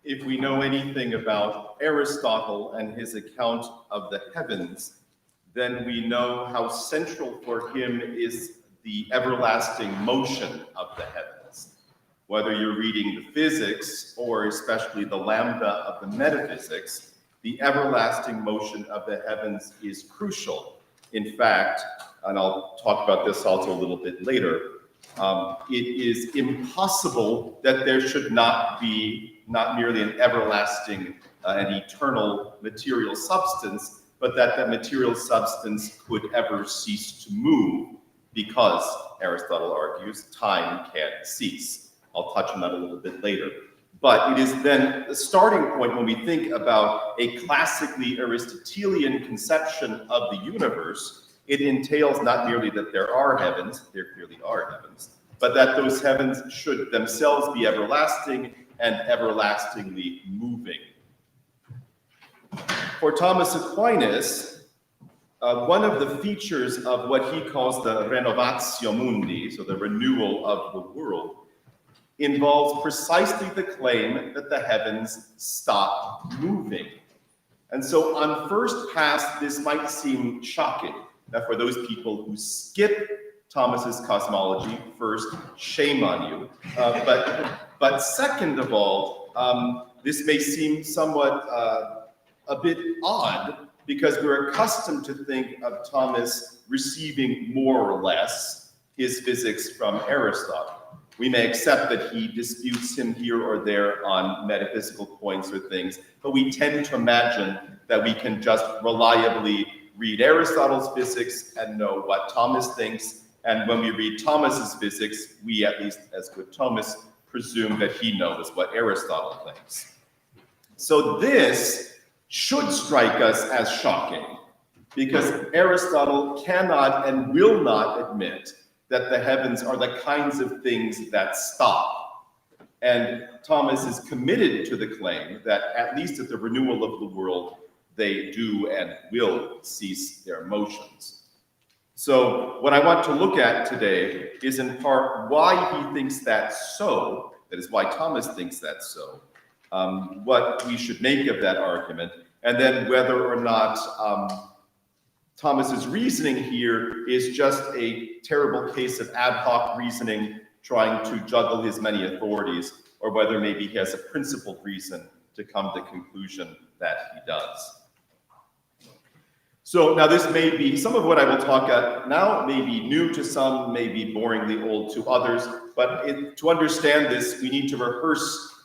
if we know anything about Aristotle and his account of the heavens, then we know how central for him is the everlasting motion of the heavens. Whether you're reading the physics or especially the lambda of the metaphysics, the everlasting motion of the heavens is crucial. In fact, and I'll talk about this also a little bit later, it is impossible that there should not be not merely an everlasting and eternal material substance, but that material substance could ever cease to move, because, Aristotle argues, time can't cease. I'll touch on that a little bit later. But it is then the starting point when we think about a classically Aristotelian conception of the universe. It entails not merely that there are heavens, there clearly are heavens, but that those heavens should themselves be everlasting and everlastingly moving. For Thomas Aquinas, one of the features of what he calls the renovatio mundi, so the renewal of the world, involves precisely the claim that the heavens stop moving. And so on first pass, this might seem shocking. Now, for those people who skip Thomas's cosmology, first, shame on you. But second of all, this may seem somewhat a bit odd, because we're accustomed to think of Thomas receiving more or less his physics from Aristotle. We may accept that he disputes him here or there on metaphysical points or things, but we tend to imagine that we can just reliably read Aristotle's physics and know what Thomas thinks. And when we read Thomas's physics, we, at least as good Thomists, presume that he knows what Aristotle thinks. So this should strike us as shocking, because Aristotle cannot and will not admit that the heavens are the kinds of things that stop. And Thomas is committed to the claim that, at least at the renewal of the world, they do and will cease their motions. So what I want to look at today is in part why he thinks that's so, that is why Thomas thinks that's so, what we should make of that argument, and then whether or not Thomas's reasoning here is just a terrible case of ad hoc reasoning trying to juggle his many authorities, or whether maybe he has a principled reason to come to the conclusion that he does. So now this may be, some of what I will talk about now may be new to some, may be boringly old to others, but to understand this, we need to rehearse,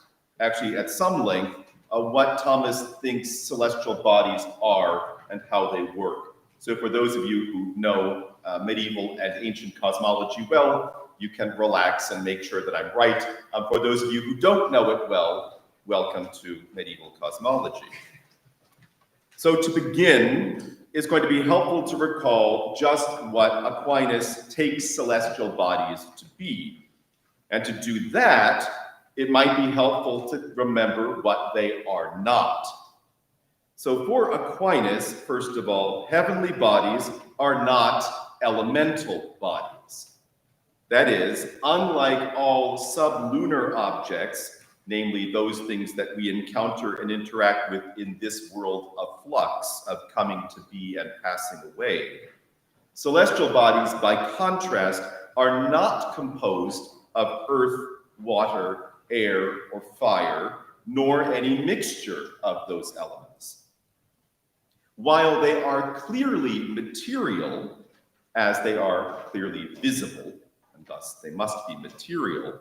actually at some length, what Thomas thinks celestial bodies are and how they work. So for those of you who know medieval and ancient cosmology well, you can relax and make sure that I'm right. For those of you who don't know it well, welcome to medieval cosmology. So to begin, it's going to be helpful to recall just what Aquinas takes celestial bodies to be. And to do that, it might be helpful to remember what they are not. So for Aquinas, first of all, heavenly bodies are not elemental bodies. That is, unlike all sublunar objects, namely those things that we encounter and interact with in this world of flux, of coming to be and passing away, celestial bodies, by contrast, are not composed of earth, water, air, or fire, nor any mixture of those elements. While they are clearly material, as they are clearly visible, and thus they must be material,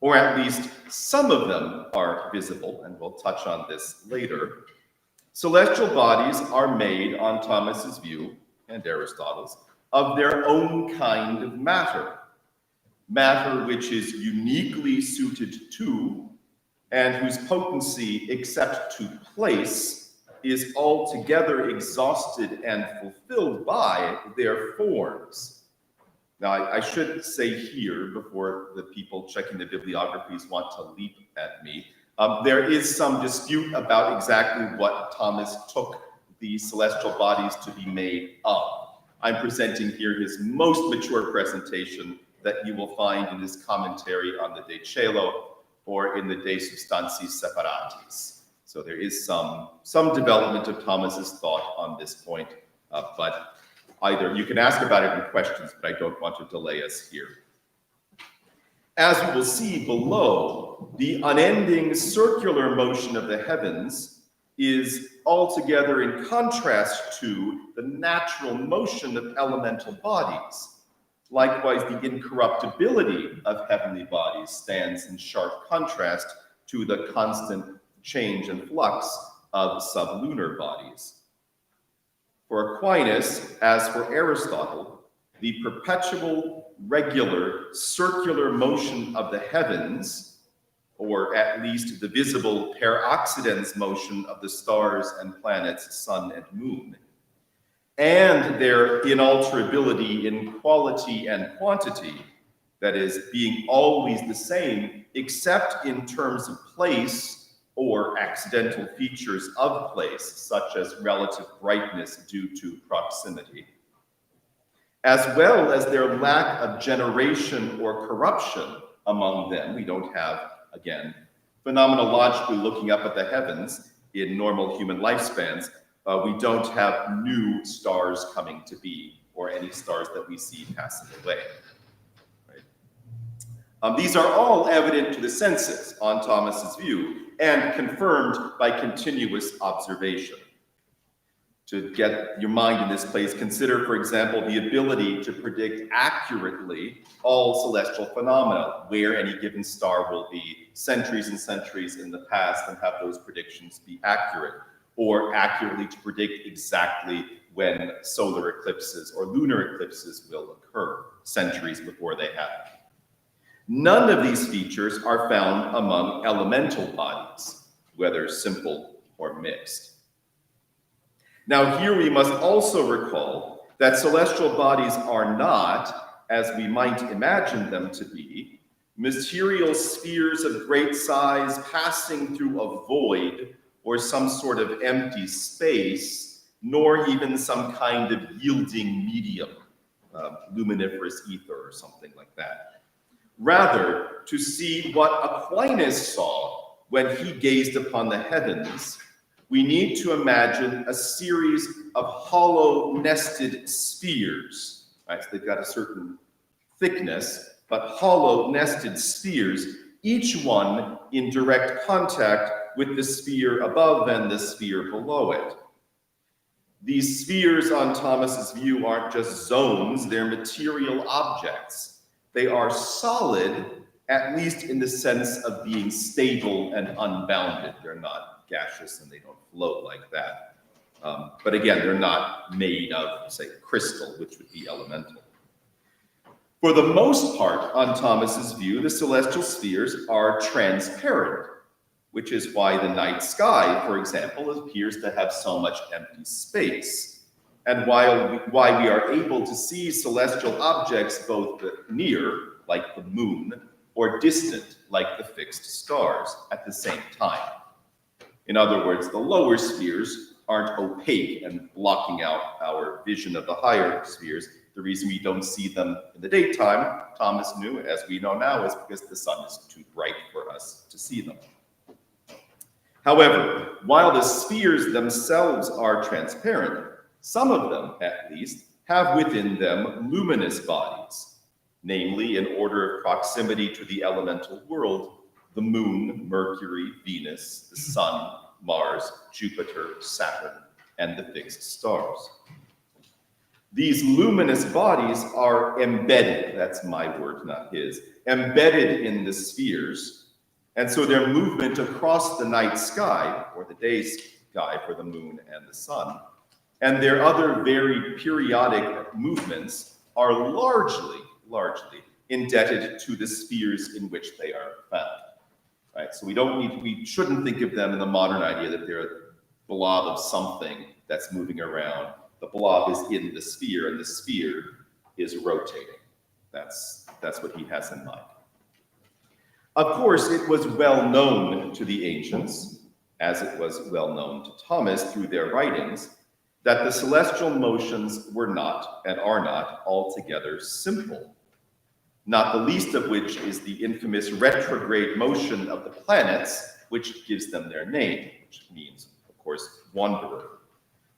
or at least some of them are visible, and we'll touch on this later, celestial bodies are made, on Thomas's view, and Aristotle's, of their own kind of matter. Matter which is uniquely suited to, and whose potency, except to place, is altogether exhausted and fulfilled by their forms. Now, I should say here, before the people checking the bibliographies want to leap at me, there is some dispute about exactly what Thomas took the celestial bodies to be made of. I'm presenting here his most mature presentation that you will find in his commentary on the De Cielo, or in the De Substantiis Separatis. So there is some development of Thomas's thought on this point, but either you can ask about it in questions, but I don't want to delay us here. As we will see below, the unending circular motion of the heavens is altogether in contrast to the natural motion of elemental bodies. Likewise, the incorruptibility of heavenly bodies stands in sharp contrast to the constant change and flux of sublunar bodies. For Aquinas, as for Aristotle, the perpetual, regular, circular motion of the heavens, or at least the visible per accidens motion of the stars and planets, sun and moon, and their inalterability in quality and quantity, that is, being always the same, except in terms of place or accidental features of place, such as relative brightness due to proximity, as well as their lack of generation or corruption among them. We don't have, again, phenomenologically looking up at the heavens in normal human lifespans, we don't have new stars coming to be, or any stars that we see passing away. Right? These are all evident to the senses on Thomas's view, and confirmed by continuous observation. To get your mind in this place, consider, for example, the ability to predict accurately all celestial phenomena, where any given star will be centuries and centuries in the past, and have those predictions be accurate, or accurately to predict exactly when solar eclipses or lunar eclipses will occur, centuries before they happen. None of these features are found among elemental bodies, whether simple or mixed. Now here we must also recall that celestial bodies are not, as we might imagine them to be, material spheres of great size passing through a void or some sort of empty space, nor even some kind of yielding medium, luminiferous ether or something like that. Rather, to see what Aquinas saw when he gazed upon the heavens, we need to imagine a series of hollow nested spheres. Right? So they've got a certain thickness, but hollow nested spheres, each one in direct contact with the sphere above and the sphere below it. These spheres, on Thomas's view, aren't just zones, they're material objects. They are solid, at least in the sense of being stable and unbounded. They're not gaseous and they don't float like that. But again, they're not made of, say, crystal, which would be elemental. For the most part, on Thomas's view, the celestial spheres are transparent, which is why the night sky, for example, appears to have so much empty space, and why we are able to see celestial objects both near, like the moon, or distant, like the fixed stars, at the same time. In other words, the lower spheres aren't opaque and blocking out our vision of the higher spheres. The reason we don't see them in the daytime, Thomas knew, as we know now, is because the sun is too bright for us to see them. However, while the spheres themselves are transparent, some of them, at least, have within them luminous bodies, namely, in order of proximity to the elemental world, the moon, Mercury, Venus, the sun, Mars, Jupiter, Saturn, and the fixed stars. These luminous bodies are embedded, that's my word, not his, embedded in the spheres, and so their movement across the night sky, or the day sky for the moon and the sun, and their other very periodic movements are largely indebted to the spheres in which they are found. Right? So we shouldn't think of them in the modern idea that they're a blob of something that's moving around. The blob is in the sphere, and the sphere is rotating. That's what he has in mind. Of course, it was well known to the ancients, as it was well known to Thomas through their writings, that the celestial motions were not and are not altogether simple. not the least of which is the infamous retrograde motion of the planets, which gives them their name, which means, of course, wanderer,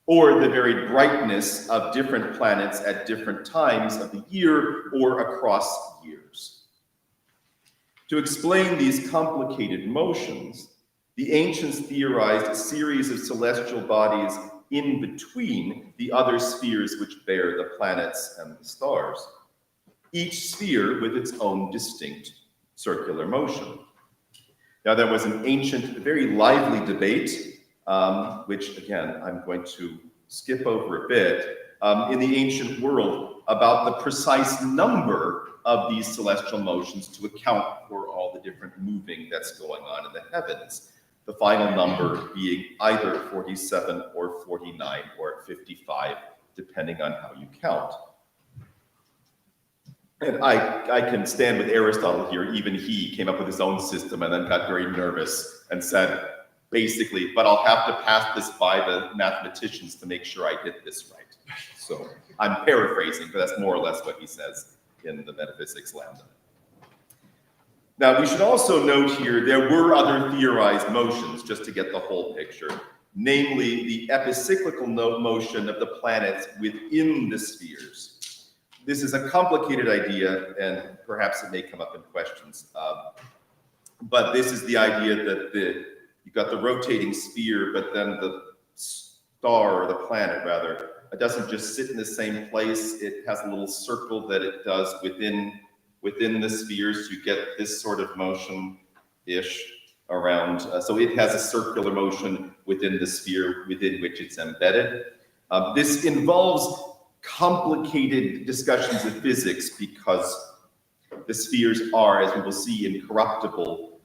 or the very brightness of different planets at different times of the year or across years. To explain these complicated motions, the ancients theorized a series of celestial bodies in between the other spheres which bear the planets and the stars, each sphere with its own distinct circular motion. Now, there was an ancient, very lively debate, which again, I'm going to skip over a bit, in the ancient world about the precise number of these celestial motions to account for all the different moving that's going on in the heavens. The final number being either 47 or 49 or 55, depending on how you count. And I can stand with Aristotle here. Even he came up with his own system and then got very nervous and said, basically, but I'll have to pass this by the mathematicians to make sure I get this right. So I'm paraphrasing, but that's more or less what he says in the Metaphysics Lambda. Now, we should also note here, there were other theorized motions, just to get the whole picture, namely the epicyclical motion of the planets within the spheres. This is a complicated idea, and perhaps it may come up in questions. But this is the idea that you've got the rotating sphere, but then the star, or the planet rather, it doesn't just sit in the same place. It has a little circle that it does within the spheres. You get this sort of motion-ish around. So it has a circular motion within the sphere within which it's embedded. This involves complicated discussions of physics because the spheres are, as we will see, incorruptible,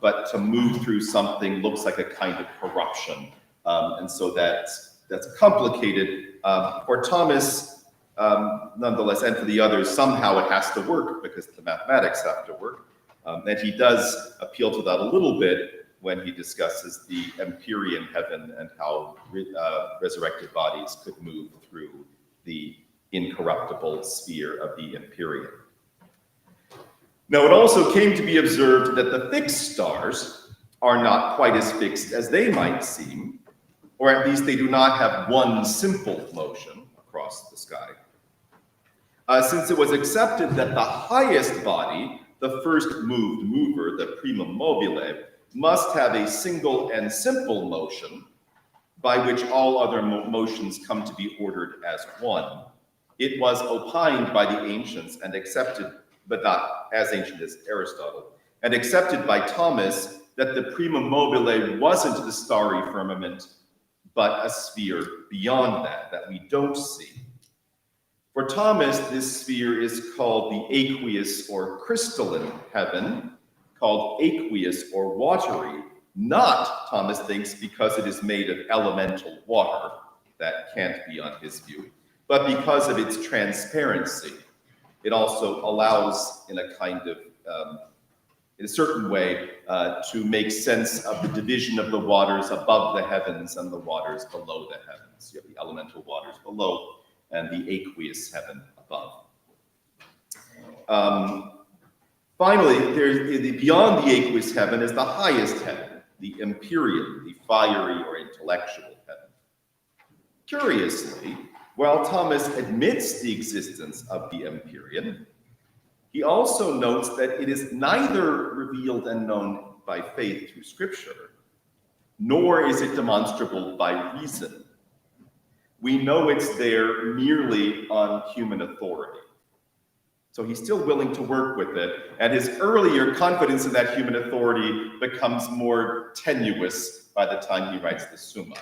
but to move through something looks like a kind of corruption. And so that's complicated. For Thomas, nonetheless, and for the others, somehow it has to work because the mathematics have to work. And he does appeal to that a little bit when he discusses the Empyrean heaven and how resurrected bodies could move through the incorruptible sphere of the Empyrean. Now, it also came to be observed that the fixed stars are not quite as fixed as they might seem, or at least they do not have one simple motion across the sky. Since it was accepted that the highest body, the first moved mover, the primum mobile, must have a single and simple motion by which all other motions come to be ordered as one, it was opined by the ancients and accepted, but not as ancient as Aristotle, and accepted by Thomas that the primum mobile wasn't the starry firmament, but a sphere beyond that we don't see. For Thomas, this sphere is called the aqueous or crystalline heaven, called aqueous or watery, not, Thomas thinks, because it is made of elemental water, that can't be on his view, but because of its transparency. It also allows, in a kind of, in a certain way, to make sense of the division of the waters above the heavens and the waters below the heavens. You have the elemental waters below and the aqueous heaven above. Finally, beyond the aqueous heaven is the highest heaven, the Empyrean, the fiery or intellectual heaven. Curiously, while Thomas admits the existence of the Empyrean, he also notes that it is neither revealed and known by faith through Scripture, nor is it demonstrable by reason. We know it's there merely on human authority. So he's still willing to work with it, and his earlier confidence in that human authority becomes more tenuous by the time he writes the Summa,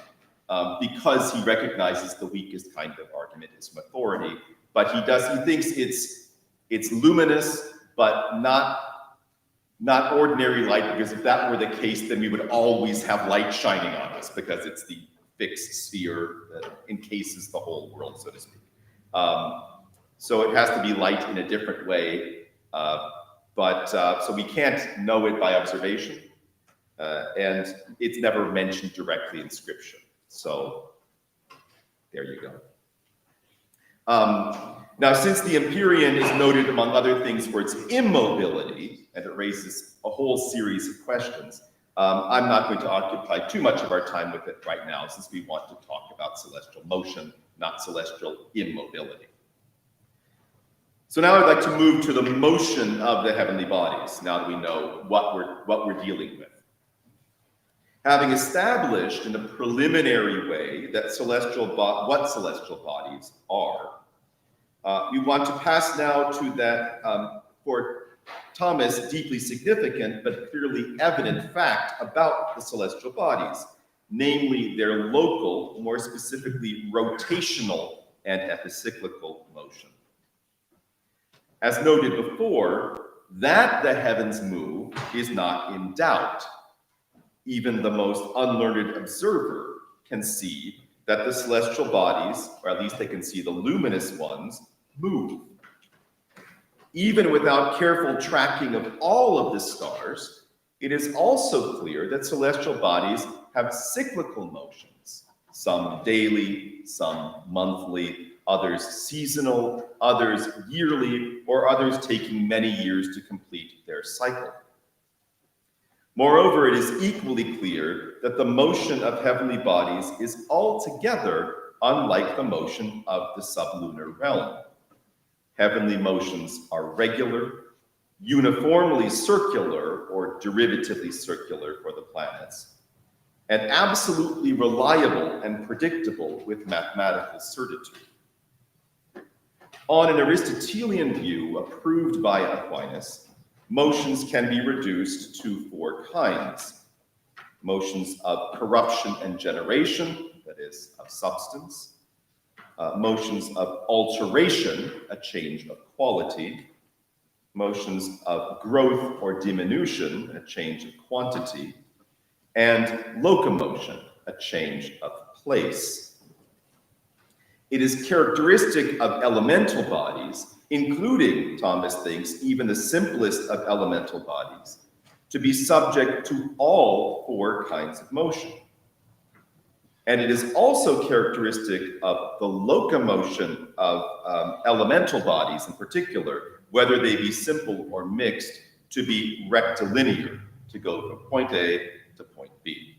because he recognizes the weakest kind of argument is from authority. But he thinks it's luminous, but not ordinary light, because if that were the case, then we would always have light shining on us, because it's the fixed sphere that encases the whole world, so to speak. So it has to be light in a different way, so we can't know it by observation, and it's never mentioned directly in Scripture. So there you go. Now, since the Empyrean is noted, among other things, for its immobility, and it raises a whole series of questions, I'm not going to occupy too much of our time with it right now, since we want to talk about celestial motion, not celestial immobility. So now I'd like to move to the motion of the heavenly bodies, now that we know what we're dealing with. Having established in a preliminary way that what celestial bodies are, we want to pass now to that, for Thomas, deeply significant but clearly evident fact about the celestial bodies, namely their local, more specifically rotational and epicyclical motion. As noted before, that the heavens move is not in doubt. Even the most unlearned observer can see that the celestial bodies, or at least they can see the luminous ones, move. Even without careful tracking of all of the stars, it is also clear that celestial bodies have cyclical motions, some daily, some monthly, others seasonal, others yearly, or others taking many years to complete their cycle. Moreover, it is equally clear that the motion of heavenly bodies is altogether unlike the motion of the sublunar realm. Heavenly motions are regular, uniformly circular or derivatively circular for the planets, and absolutely reliable and predictable with mathematical certitude. On an Aristotelian view approved by Aquinas, motions can be reduced to four kinds: motions of corruption and generation, that is, of substance; motions of alteration, a change of quality; motions of growth or diminution, a change of quantity; and locomotion, a change of place. It is characteristic of elemental bodies, including, Thomas thinks, even the simplest of elemental bodies, to be subject to all four kinds of motion. And it is also characteristic of the locomotion of elemental bodies in particular, whether they be simple or mixed, to be rectilinear, to go from point A to point B.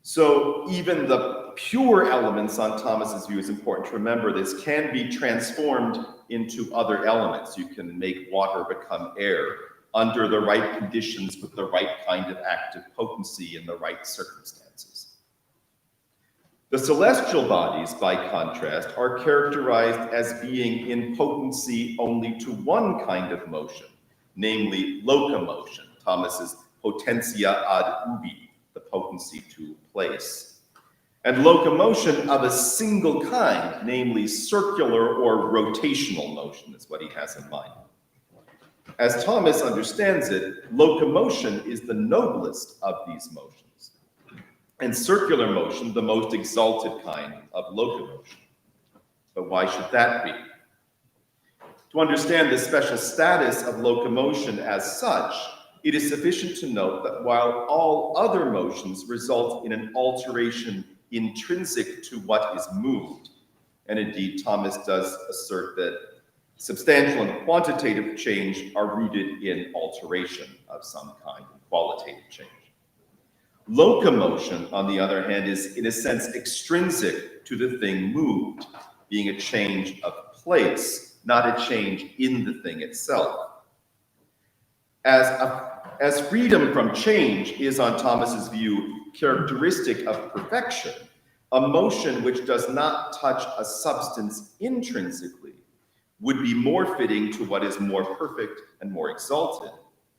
So even the pure elements on Thomas's view, is important to remember this, can be transformed into other elements. You can make water become air under the right conditions with the right kind of active potency in the right circumstances. The celestial bodies, by contrast, are characterized as being in potency only to one kind of motion, namely locomotion, Thomas's potentia ad ubi, the potency to place, and locomotion of a single kind, namely circular or rotational motion is what he has in mind. As Thomas understands it, locomotion is the noblest of these motions, and circular motion the most exalted kind of locomotion. But why should that be? To understand the special status of locomotion as such, it is sufficient to note that while all other motions result in an alteration intrinsic to what is moved, and indeed Thomas does assert that substantial and quantitative change are rooted in alteration of some kind, qualitative change. Locomotion, on the other hand, is in a sense extrinsic to the thing moved, being a change of place, not a change in the thing itself. As freedom from change is, on Thomas's view, characteristic of perfection, a motion which does not touch a substance intrinsically would be more fitting to what is more perfect and more exalted,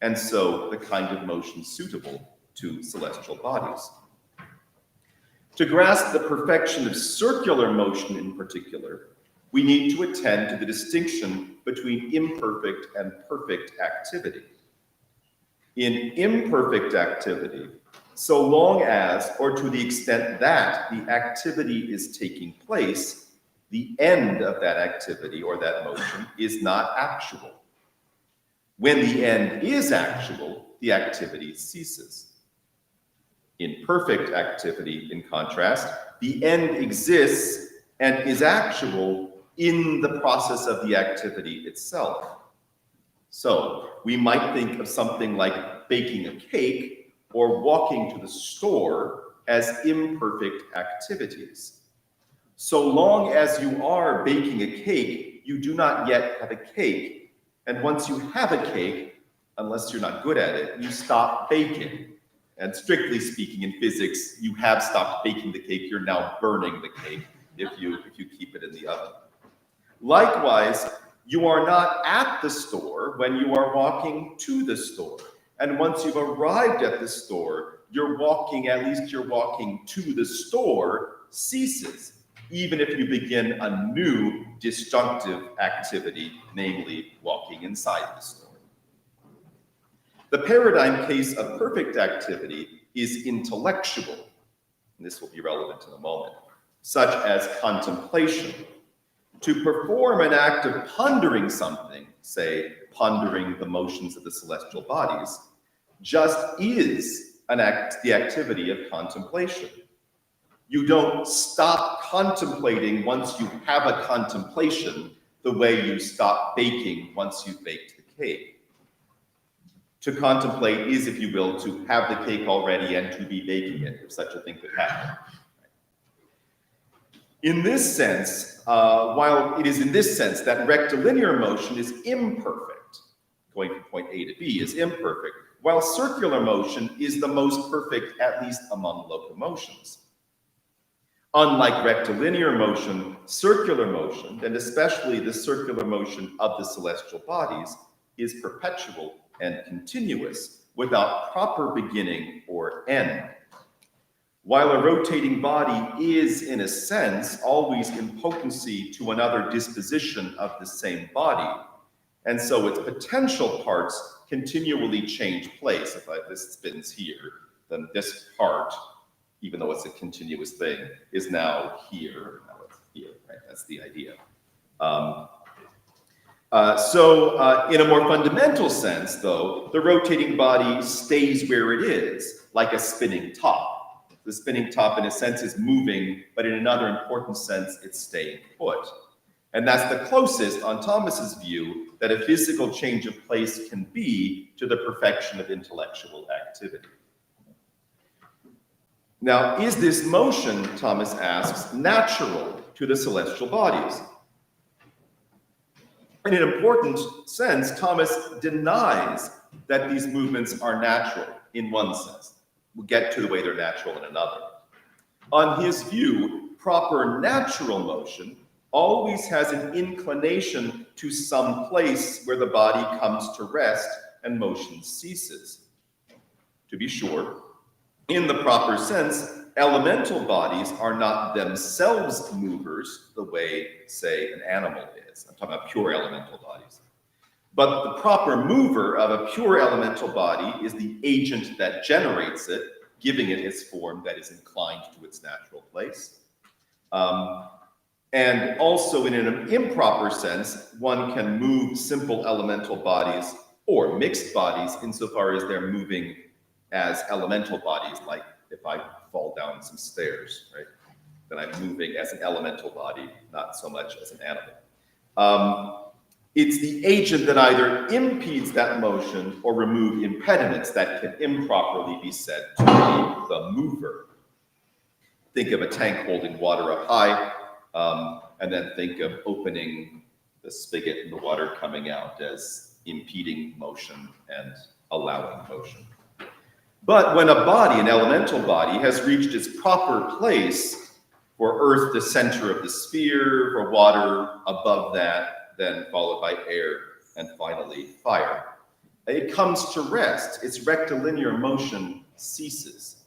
and so the kind of motion suitable to celestial bodies. To grasp the perfection of circular motion in particular, we need to attend to the distinction between imperfect and perfect activity. In imperfect activity, so long as, or to the extent that, the activity is taking place, the end of that activity or that motion is not actual. When the end is actual, the activity ceases. In perfect activity, in contrast, the end exists and is actual in the process of the activity itself. So we might think of something like baking a cake or walking to the store as imperfect activities. So long as you are baking a cake, you do not yet have a cake. And once you have a cake, unless you're not good at it, you stop baking. And strictly speaking, in physics, you have stopped baking the cake, you're now burning the cake if you keep it in the oven. Likewise, you are not at the store when you are walking to the store. And once you've arrived at the store, your walking to the store ceases, even if you begin a new disjunctive activity, namely walking inside the store. The paradigm case of perfect activity is intellectual, and this will be relevant in a moment, such as contemplation. To perform an act of pondering something, say pondering the motions of the celestial bodies, just is the activity of contemplation. You don't stop contemplating once you have a contemplation the way you stop baking once you've baked the cake. To contemplate is, if you will, to have the cake already and to be baking it, if such a thing could happen. In this sense, while it is in this sense that rectilinear motion is imperfect, going from point A to B is imperfect, while circular motion is the most perfect, at least among locomotions. Unlike rectilinear motion, circular motion, and especially the circular motion of the celestial bodies, is perpetual and continuous, without proper beginning or end. While a rotating body is, in a sense, always in potency to another disposition of the same body, and so its potential parts continually change place. If this spins here, then this part, even though it's a continuous thing, is now here, now it's here, right? That's the idea. In a more fundamental sense, though, the rotating body stays where it is, like a spinning top. The spinning top, in a sense, is moving, but in another important sense, it's staying put. And that's the closest, on Thomas's view, that a physical change of place can be to the perfection of intellectual activity. Now, is this motion, Thomas asks, natural to the celestial bodies? In an important sense, Thomas denies that these movements are natural in one sense. We'll get to the way they're natural in another. On his view, proper natural motion always has an inclination to some place where the body comes to rest and motion ceases. To be sure, in the proper sense, elemental bodies are not themselves movers the way, say, an animal is. I'm talking about pure elemental bodies. But the proper mover of a pure elemental body is the agent that generates it, giving it its form that is inclined to its natural place. And also in an improper sense, one can move simple elemental bodies or mixed bodies insofar as they're moving as elemental bodies, like if I fall down some stairs, right? Then I'm moving as an elemental body, not so much as an animal. It's the agent that either impedes that motion or remove impediments that can improperly be said to be the mover. Think of a tank holding water up high, and then think of opening the spigot and the water coming out as impeding motion and allowing motion. But when a body, an elemental body, has reached its proper place, for earth the center of the sphere, for water above that, then followed by air, and finally fire, it comes to rest. Its rectilinear motion ceases.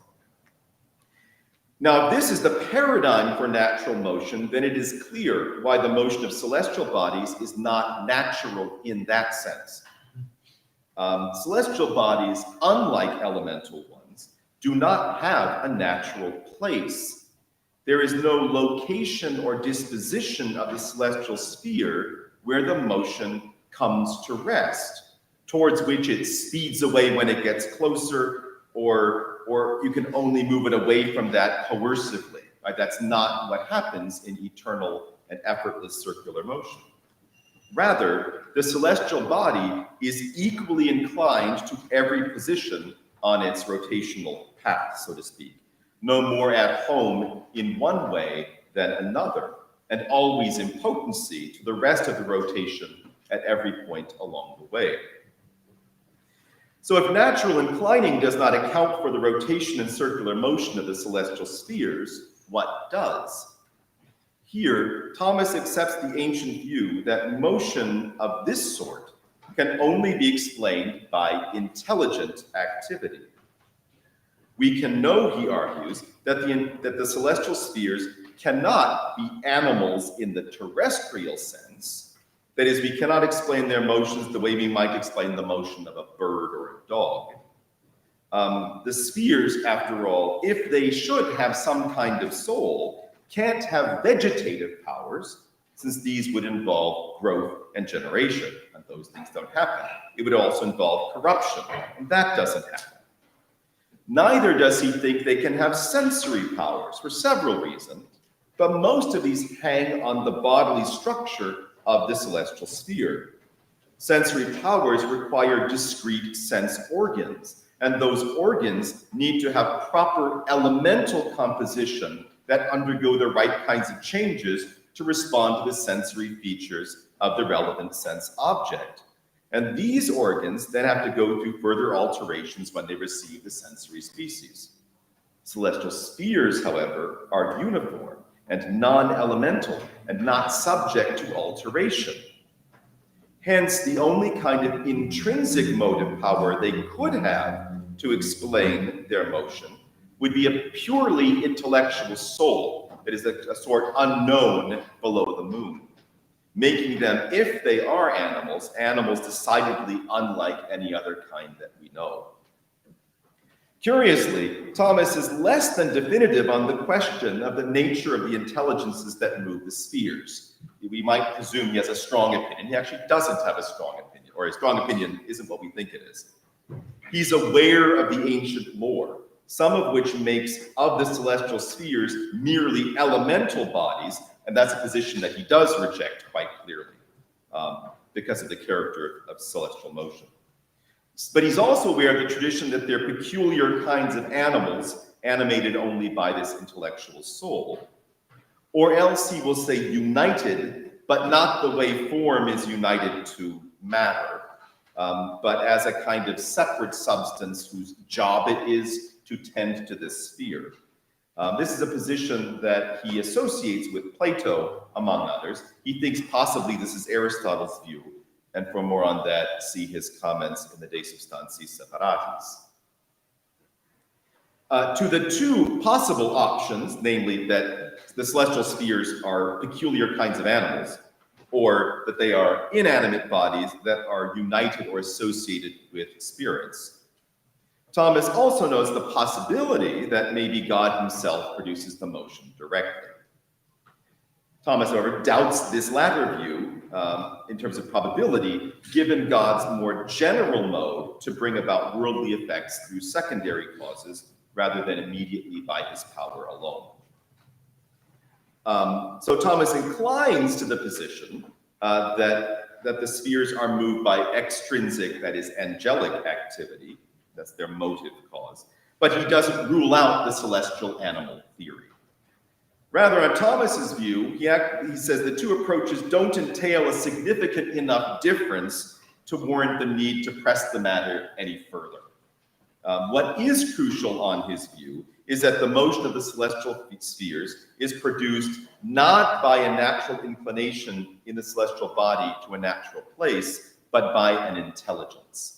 Now, if this is the paradigm for natural motion, then it is clear why the motion of celestial bodies is not natural in that sense. Celestial bodies, unlike elemental ones, do not have a natural place. There is no location or disposition of the celestial sphere where the motion comes to rest, towards which it speeds away when it gets closer, or you can only move it away from that coercively. Right? That's not what happens in eternal and effortless circular motion. Rather, the celestial body is equally inclined to every position on its rotational path, so to speak, no more at home in one way than another, and always in potency to the rest of the rotation at every point along the way. So if natural inclining does not account for the rotation and circular motion of the celestial spheres, what does? Here, Thomas accepts the ancient view that motion of this sort can only be explained by intelligent activity. We can know, he argues, that the celestial spheres cannot be animals in the terrestrial sense. That is, we cannot explain their motions the way we might explain the motion of a bird or a dog. The spheres, after all, if they should have some kind of soul, can't have vegetative powers, since these would involve growth and generation, and those things don't happen. It would also involve corruption, and that doesn't happen. Neither does he think they can have sensory powers for several reasons, but most of these hang on the bodily structure of the celestial sphere. Sensory powers require discrete sense organs, and those organs need to have proper elemental composition that undergo the right kinds of changes to respond to the sensory features of the relevant sense object. And these organs then have to go through further alterations when they receive the sensory species. Celestial spheres, however, are uniform and non-elemental and not subject to alteration. Hence, the only kind of intrinsic motive power they could have to explain their motion would be a purely intellectual soul that is a sort unknown below the moon, making them, if they are animals, animals decidedly unlike any other kind that we know. Curiously, Thomas is less than definitive on the question of the nature of the intelligences that move the spheres. We might presume he has a strong opinion. He actually doesn't have a strong opinion, or a strong opinion isn't what we think it is. He's aware of the ancient lore, some of which makes of the celestial spheres merely elemental bodies, and that's a position that he does reject quite clearly because of the character of celestial motion. But he's also aware of the tradition that they're peculiar kinds of animals animated only by this intellectual soul, or else he will say united, but not the way form is united to matter, but as a kind of separate substance whose job it is to tend to this sphere. This is a position that he associates with Plato, among others. He thinks possibly this is Aristotle's view, and for more on that, see his comments in the De Substantiis Separatis. To the two possible options, namely that the celestial spheres are peculiar kinds of animals, or that they are inanimate bodies that are united or associated with spirits, Thomas also knows the possibility that maybe God himself produces the motion directly. Thomas, however, doubts this latter view in terms of probability, given God's more general mode to bring about worldly effects through secondary causes rather than immediately by his power alone. So Thomas inclines to the position that the spheres are moved by extrinsic, that is, angelic activity. That's their motive cause. But he doesn't rule out the celestial animal theory. Rather, on Thomas's view, he says the two approaches don't entail a significant enough difference to warrant the need to press the matter any further. What is crucial on his view is that the motion of the celestial spheres is produced not by a natural inclination in the celestial body to a natural place, but by an intelligence.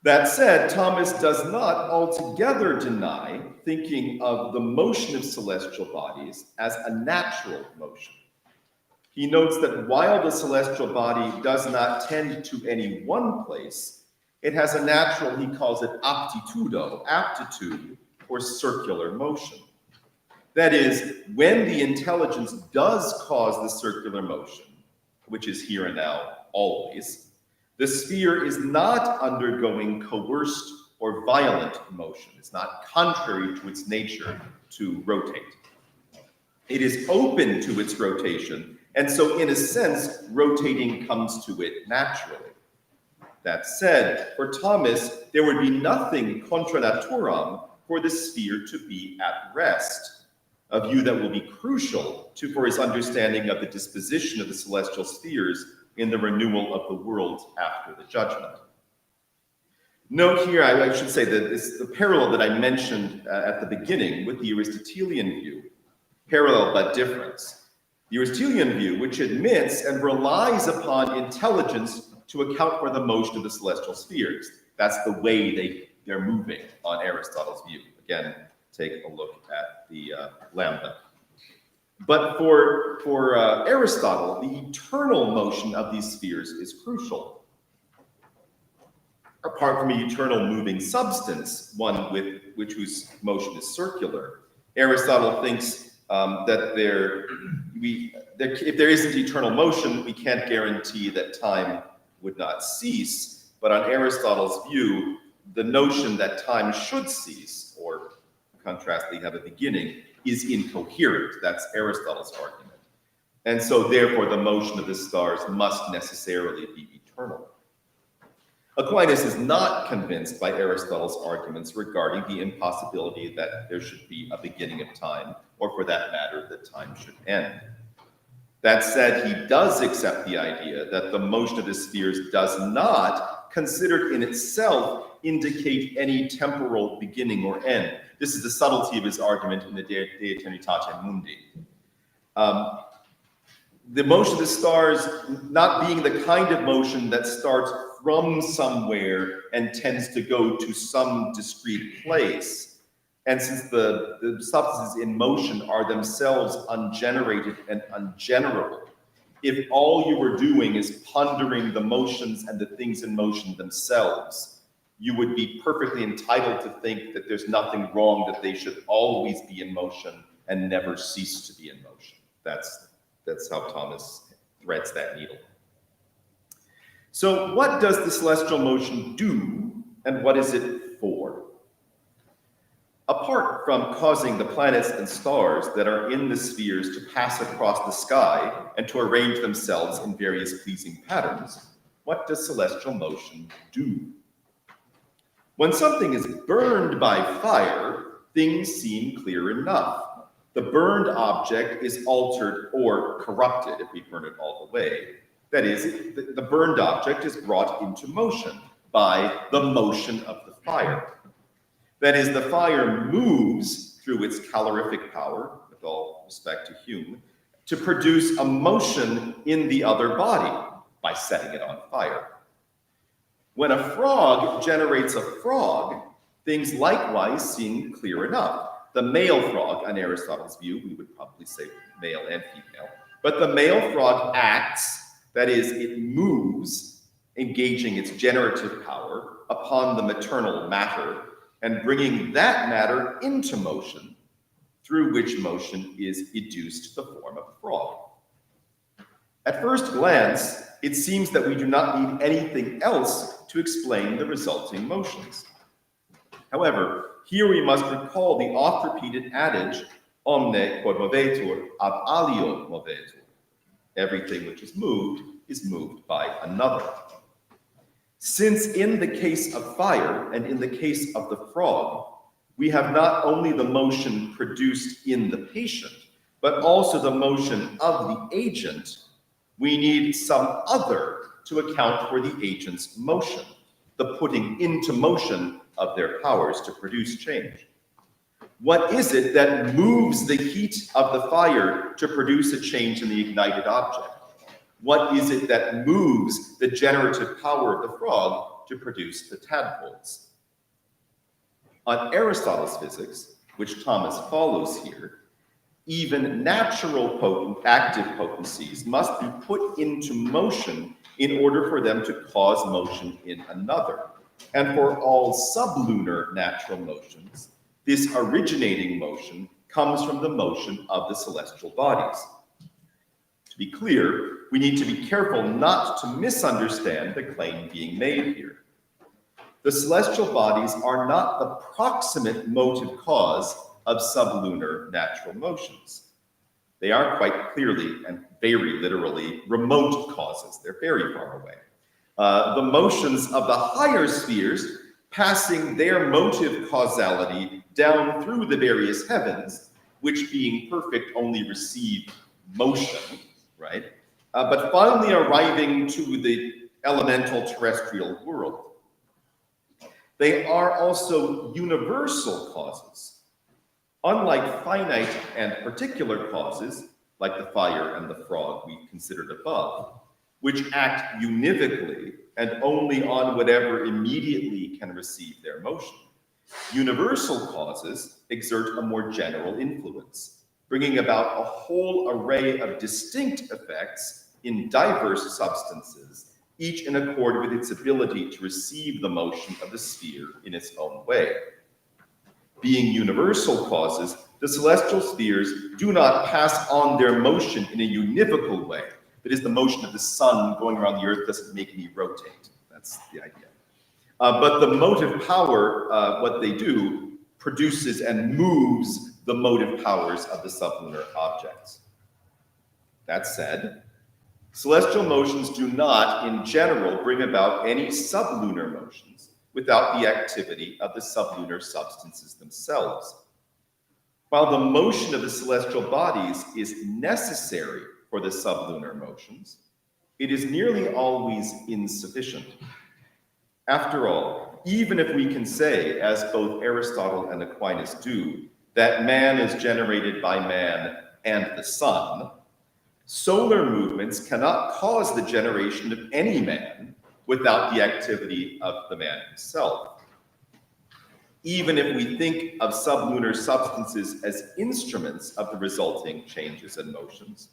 That said, Thomas does not altogether deny thinking of the motion of celestial bodies as a natural motion. He notes that while the celestial body does not tend to any one place, it has a natural, he calls it aptitude for circular motion. That is, when the intelligence does cause the circular motion, which is here and now always, the sphere is not undergoing coerced or violent motion. It's not contrary to its nature to rotate. It is open to its rotation, and so in a sense, rotating comes to it naturally. That said, for Thomas, there would be nothing contra naturam for the sphere to be at rest, a view that will be crucial for his understanding of the disposition of the celestial spheres in the renewal of the world after the judgment. Note here, I should say that it's the parallel that I mentioned at the beginning with the Aristotelian view, parallel but difference. The Aristotelian view, which admits and relies upon intelligence to account for the motion of the celestial spheres. That's the way they're moving on Aristotle's view. Again, take a look at the lambda. But for Aristotle, the eternal motion of these spheres is crucial. Apart from the eternal moving substance, one whose motion is circular, Aristotle thinks that if there isn't eternal motion, we can't guarantee that time would not cease. But on Aristotle's view, the notion that time should cease, or contrastly have a beginning, is incoherent. That's Aristotle's argument. And so therefore the motion of the stars must necessarily be eternal. Aquinas is not convinced by Aristotle's arguments regarding the impossibility that there should be a beginning of time, or for that matter, that time should end. That said, he does accept the idea that the motion of the spheres does not, considered in itself, indicate any temporal beginning or end. This is the subtlety of his argument in the De Aeternitate Mundi. The motion of the stars not being the kind of motion that starts from somewhere and tends to go to some discrete place. And since the substances in motion are themselves ungenerated and ungenerable, if all you were doing is pondering the motions and the things in motion themselves, you would be perfectly entitled to think that there's nothing wrong, that they should always be in motion and never cease to be in motion. That's how Thomas threads that needle. So what does the celestial motion do, and what is it for? Apart from causing the planets and stars that are in the spheres to pass across the sky and to arrange themselves in various pleasing patterns, what does celestial motion do? When something is burned by fire, things seem clear enough. The burned object is altered or corrupted if we burn it all the way. That is, the burned object is brought into motion by the motion of the fire. That is, the fire moves through its calorific power, with all respect to Hume, to produce a motion in the other body by setting it on fire. When a frog generates a frog, things likewise seem clear enough. The male frog, on Aristotle's view, we would probably say male and female, but the male frog acts, that is, it moves, engaging its generative power upon the maternal matter, and bringing that matter into motion, through which motion is educed the form of a frog. At first glance, it seems that we do not need anything else to explain the resulting motions. However, here we must recall the oft-repeated adage, omne quod movetur ab alio movetur. Everything which is moved by another. Since in the case of fire and in the case of the frog, we have not only the motion produced in the patient, but also the motion of the agent, we need some other to account for the agent's motion, the putting into motion of their powers to produce change. What is it that moves the heat of the fire to produce a change in the ignited object? What is it that moves the generative power of the frog to produce the tadpoles? On Aristotle's physics, which Thomas follows here, even natural active potencies must be put into motion in order for them to cause motion in another. And for all sublunar natural motions, this originating motion comes from the motion of the celestial bodies. To be clear, we need to be careful not to misunderstand the claim being made here. The celestial bodies are not the proximate motive cause of sublunar natural motions. They are quite clearly and very literally remote causes. They're very far away. The motions of the higher spheres passing their motive causality down through the various heavens, which being perfect only receive motion, right? But finally arriving to the elemental terrestrial world. They are also universal causes. Unlike finite and particular causes, like the fire and the frog we considered above, which act univocally and only on whatever immediately can receive their motion, universal causes exert a more general influence, bringing about a whole array of distinct effects in diverse substances, each in accord with its ability to receive the motion of the sphere in its own way. Being universal causes, the celestial spheres do not pass on their motion in a univocal way. That is, the motion of the sun going around the earth doesn't make me rotate. That's the idea. But the motive power, what they do, produces and moves the motive powers of the sublunar objects. That said, celestial motions do not, in general, bring about any sublunar motions without the activity of the sublunar substances themselves. While the motion of the celestial bodies is necessary for the sublunar motions, it is nearly always insufficient. After all, even if we can say, as both Aristotle and Aquinas do, that man is generated by man and the sun, solar movements cannot cause the generation of any man without the activity of the man himself. Even if we think of sublunar substances as instruments of the resulting changes and motions,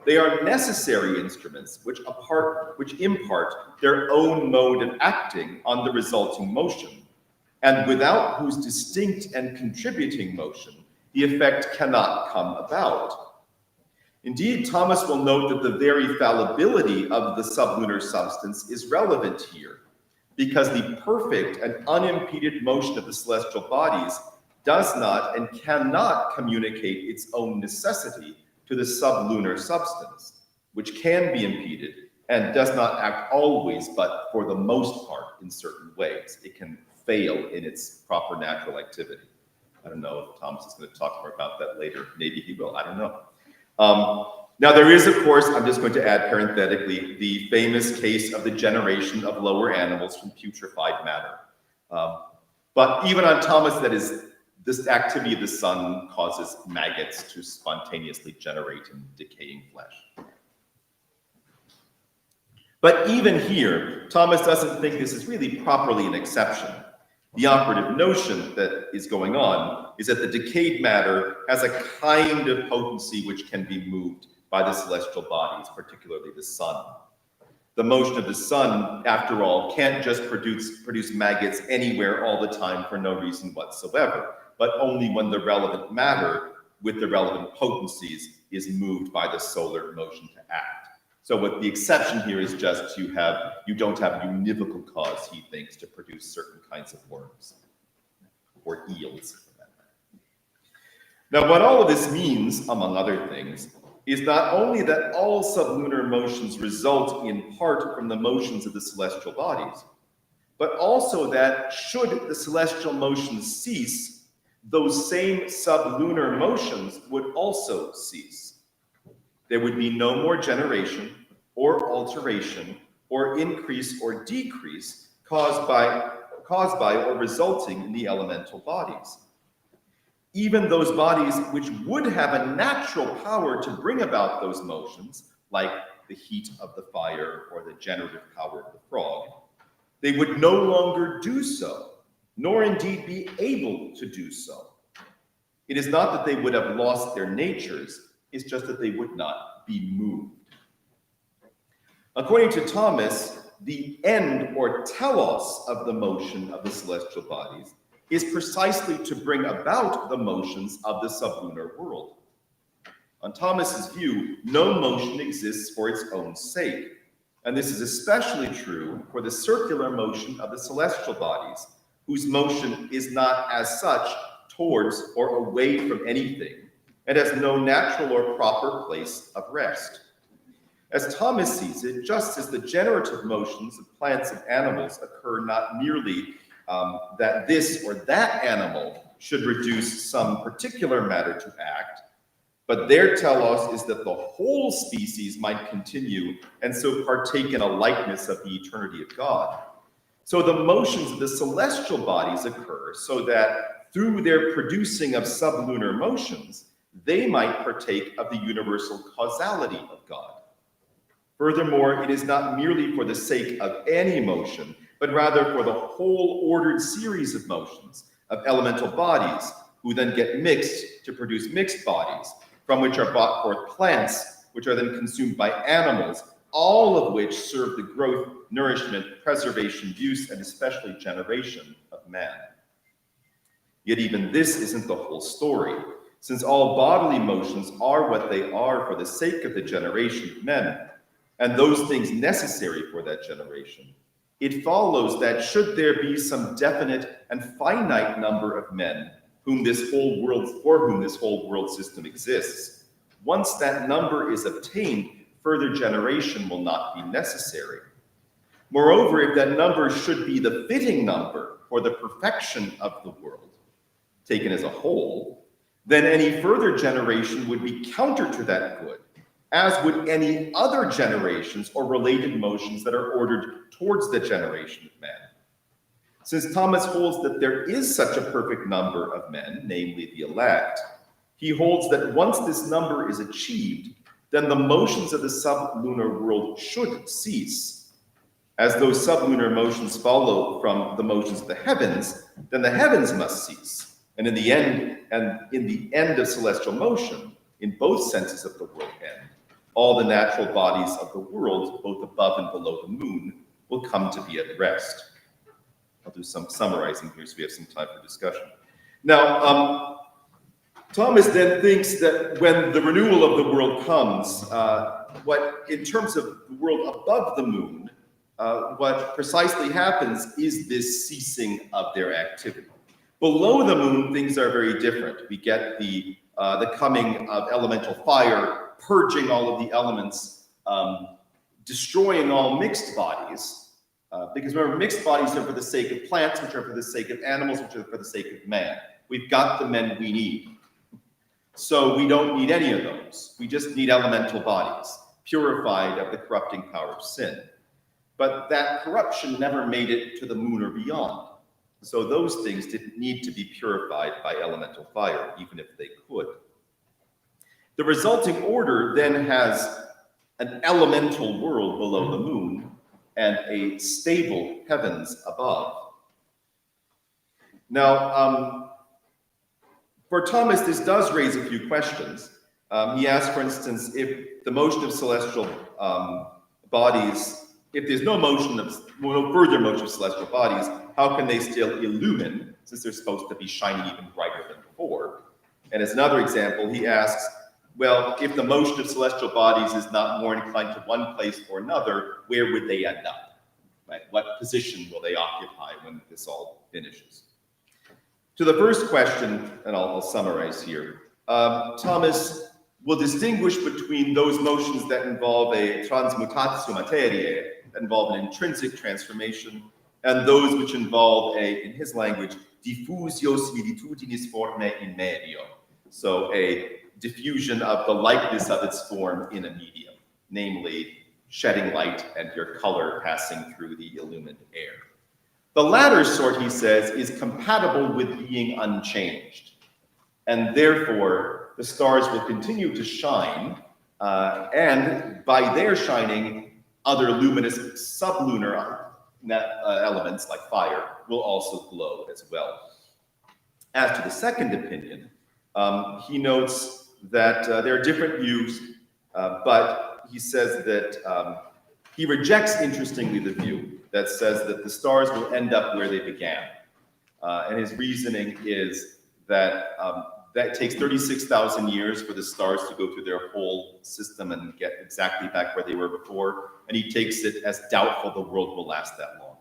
they are necessary instruments which impart their own mode of acting on the resulting motion, and without whose distinct and contributing motion the effect cannot come about. Indeed, Thomas will note that the very fallibility of the sublunar substance is relevant here, because the perfect and unimpeded motion of the celestial bodies does not and cannot communicate its own necessity to the sublunar substance, which can be impeded and does not act always, but for the most part in certain ways. It can fail in its proper natural activity. I don't know if Thomas is going to talk more about that later. Maybe he will, I don't know. Now there is, of course, I'm just going to add parenthetically, the famous case of the generation of lower animals from putrefied matter. But even on Thomas, that is, this activity of the sun causes maggots to spontaneously generate in decaying flesh. But even here, Thomas doesn't think this is really properly an exception. The operative notion that is going on is that the decayed matter has a kind of potency which can be moved by the celestial bodies, particularly the sun. The motion of the sun, after all, can't just produce maggots anywhere all the time for no reason whatsoever, but only when the relevant matter with the relevant potencies is moved by the solar motion to act. So what the exception here is just you don't have univocal cause, he thinks, to produce certain kinds of worms or eels. Now, what all of this means, among other things, is not only that all sublunar motions result in part from the motions of the celestial bodies, but also that should the celestial motions cease, those same sublunar motions would also cease. There would be no more generation or alteration or increase or decrease caused by or resulting in the elemental bodies. Even those bodies which would have a natural power to bring about those motions, like the heat of the fire or the generative power of the frog, they would no longer do so, nor indeed be able to do so. It is not that they would have lost their natures, it's just that they would not be moved. According to Thomas, the end or telos of the motion of the celestial bodies is precisely to bring about the motions of the sublunar world. On Thomas's view, no motion exists for its own sake, and this is especially true for the circular motion of the celestial bodies, whose motion is not as such towards or away from anything, and has no natural or proper place of rest. As Thomas sees it, just as the generative motions of plants and animals occur not merely that this or that animal should reduce some particular matter to act, but their telos is that the whole species might continue and so partake in a likeness of the eternity of God. So the motions of the celestial bodies occur so that through their producing of sublunar motions, they might partake of the universal causality of God. Furthermore, it is not merely for the sake of any motion, but rather for the whole ordered series of motions of elemental bodies, who then get mixed to produce mixed bodies, from which are brought forth plants, which are then consumed by animals, all of which serve the growth, nourishment, preservation, use, and especially generation of man. Yet even this isn't the whole story, since all bodily motions are what they are for the sake of the generation of men, and those things necessary for that generation. It follows that should there be some definite and finite number of men for whom this whole world system exists, once that number is obtained, further generation will not be necessary. Moreover, if that number should be the fitting number for the perfection of the world, taken as a whole, then any further generation would be counter to that good, as would any other generations or related motions that are ordered towards the generation of man. Since Thomas holds that there is such a perfect number of men, namely the elect, he holds that once this number is achieved, then the motions of the sublunar world should cease. As those sublunar motions follow from the motions of the heavens, then the heavens must cease. And in the end of celestial motion, in both senses of the word end, all the natural bodies of the world, both above and below the moon, will come to be at rest. I'll do some summarizing here so we have some time for discussion. Now, Thomas then thinks that when the renewal of the world comes, in terms of the world above the moon, what precisely happens is this ceasing of their activity. Below the moon, things are very different. We get the coming of elemental fire, purging all of the elements, destroying all mixed bodies. Because remember, mixed bodies are for the sake of plants, which are for the sake of animals, which are for the sake of man. We've got the men we need. So we don't need any of those. We just need elemental bodies, purified of the corrupting power of sin. But that corruption never made it to the moon or beyond. So those things didn't need to be purified by elemental fire, even if they could. The resulting order then has an elemental world below the moon and a stable heavens above. Now, for Thomas, this does raise a few questions. He asks, for instance, if the motion of celestial bodies, if there's no further motion of celestial bodies, how can they still illumine, since they're supposed to be shining even brighter than before? And as another example, he asks, well, if the motion of celestial bodies is not more inclined to one place or another, where would they end up? Right? What position will they occupy when this all finishes? To the first question, and I'll summarize here, Thomas will distinguish between those motions that involve a transmutatio materiae, that involve an intrinsic transformation, and those which involve in his language, diffusio similitudinis formae in medio. So a diffusion of the likeness of its form in a medium, namely shedding light and your color passing through the illumined air. The latter sort, he says, is compatible with being unchanged, and therefore the stars will continue to shine, and by their shining, other luminous sublunar elements like fire will also glow as well. As to the second opinion, he notes that there are different views, but he says that he rejects, interestingly, the view that says that the stars will end up where they began. And his reasoning is that that takes 36,000 years for the stars to go through their whole system and get exactly back where they were before. And he takes it as doubtful the world will last that long.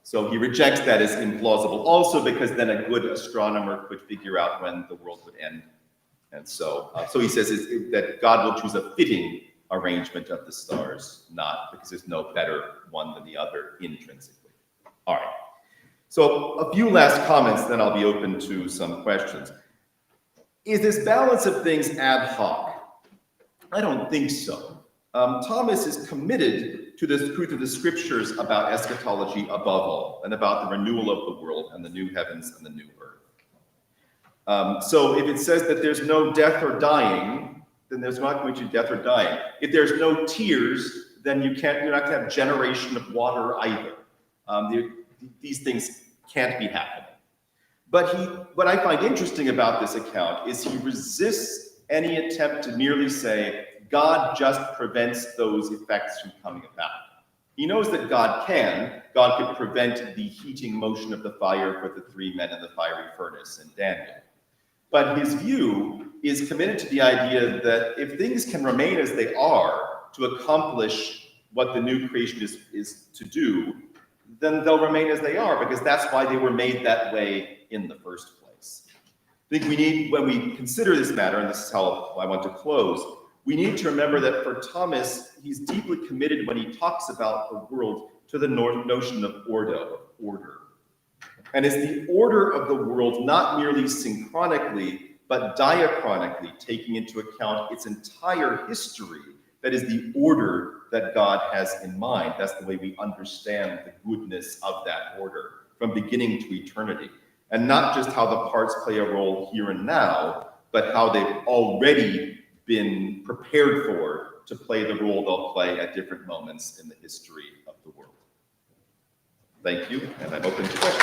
So he rejects that as implausible, also because then a good astronomer could figure out when the world would end And so he says that God will choose a fitting arrangement of the stars, not because there's no better one than the other intrinsically. All right. So a few last comments, then I'll be open to some questions. Is this balance of things ad hoc? I don't think so. Thomas is committed to the truth of the scriptures about eschatology above all, and about the renewal of the world and the new heavens and the new earth. So if it says that there's no death or dying, then there's not going to be death or dying. If there's no tears, then you're not going to have generation of water either. These things can't be happening. But what I find interesting about this account is he resists any attempt to merely say, God just prevents those effects from coming about. He knows that God could prevent the heating motion of the fire for the three men in the fiery furnace in Daniel. But his view is committed to the idea that if things can remain as they are to accomplish what the new creation is to do, then they'll remain as they are, because that's why they were made that way in the first place. I think when we consider this matter, and this is how I want to close, we need to remember that for Thomas, he's deeply committed when he talks about the world to the notion of order. And it's the order of the world, not merely synchronically, but diachronically, taking into account its entire history, that is the order that God has in mind. That's the way we understand the goodness of that order from beginning to eternity. And not just how the parts play a role here and now, but how they've already been prepared for to play the role they'll play at different moments in the history of the world. Thank you, and I'm open to questions.